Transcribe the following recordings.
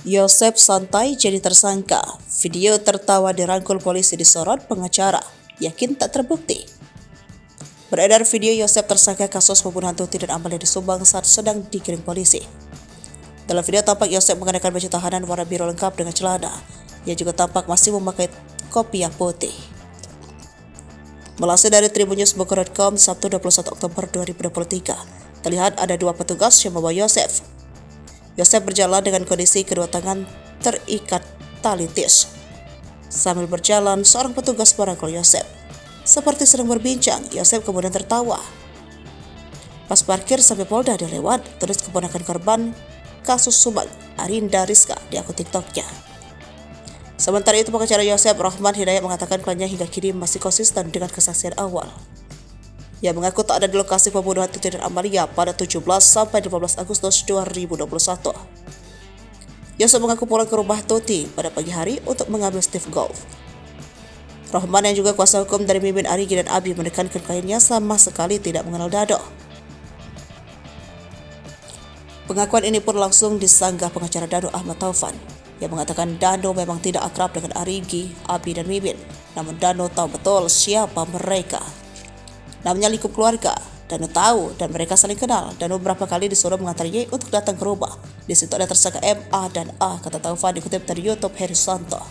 Yosep santai jadi tersangka. Video tertawa dirangkul polisi disorot pengacara. Yakin tak terbukti. Beredar video Yosep tersangka kasus pembunuhan Tuti dan Amalia di Subang saat sedang digiring polisi. Dalam video tampak Yosep mengenakan baju tahanan warna biru lengkap dengan celana. Ia juga tampak masih memakai kopiah putih. Melansir dari tribunnews.com Sabtu 21 Oktober 2023, terlihat ada dua petugas yang membawa Yosep. Yosep berjalan dengan kondisi kedua tangan terikat tali tis. Sambil berjalan, seorang petugas merangkul Yosep. Seperti sedang berbincang, Yosep kemudian tertawa. Pas parkir sampai Polda dia lewat, tulis keponakan korban kasus Subang, Arinda Rizka di akun TikToknya. Sementara itu, pengacara Yosep, Rahman Hidayat, mengatakan kliennya hingga kini masih konsisten dengan kesaksian awal. Ia mengaku tak ada di lokasi pembunuhan Tuti dan Amalia pada 17 sampai 15 Agustus 2021. Yosep mengaku pulang ke rumah Tuti pada pagi hari untuk mengambil Steve Golf. Rahman yang juga kuasa hukum dari Mimin, Arigi dan Abi menekankan kliennya sama sekali tidak mengenal Dado. Pengakuan ini pun langsung disanggah pengacara Dado Ahmad Taufan. Ia mengatakan Dado memang tidak akrab dengan Arigi, Abi dan Mimin, namun Dado tahu betul siapa mereka. Namanya lingkup keluarga, Dano tahu dan mereka saling kenal. Dano beberapa kali disuruh mengantar Y untuk datang ke rumah. Di situ ada tersangka M, A, dan A, kata Taufan dikutip dari YouTube Herisanto.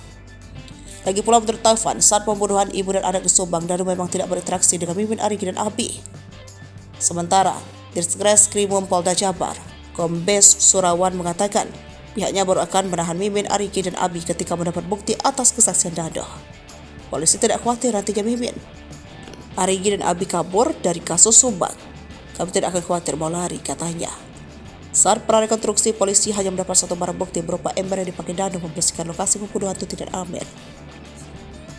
Lagi pula menurut Taufan, saat pembunuhan ibu dan anak di Subang, Dano memang tidak berinteraksi dengan Mimin, Arigi, dan Abi. Sementara, Ditreskrimum Polda Jabar, Kombes Surawan mengatakan pihaknya baru akan menahan Mimin, Arigi, dan Abi ketika mendapat bukti atas kesaksian Dado. Polisi tidak khawatir nantinya Mimin, Arigi, dan Abi kabur dari kasus Subang. Kami tidak akan khawatir mau lari, katanya. Saat prarekonstruksi, polisi hanya mendapat satu barang bukti berupa ember yang dipakai Dado membersihkan lokasi pembunuhan Tuti dan Amir.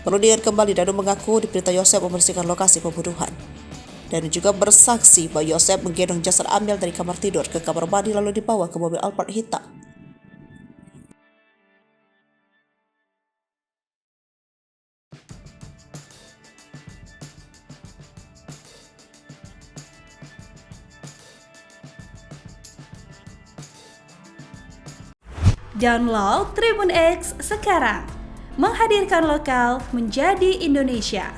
Perlu diingat kembali, Dado mengaku diperintah Yosep membersihkan lokasi pembunuhan. Dan juga bersaksi bahwa Yosep menggendong jasad Amir dari kamar tidur ke kamar mandi lalu dibawa ke mobil Alphard hitam. Download Tribun X sekarang, menghadirkan lokal menjadi Indonesia.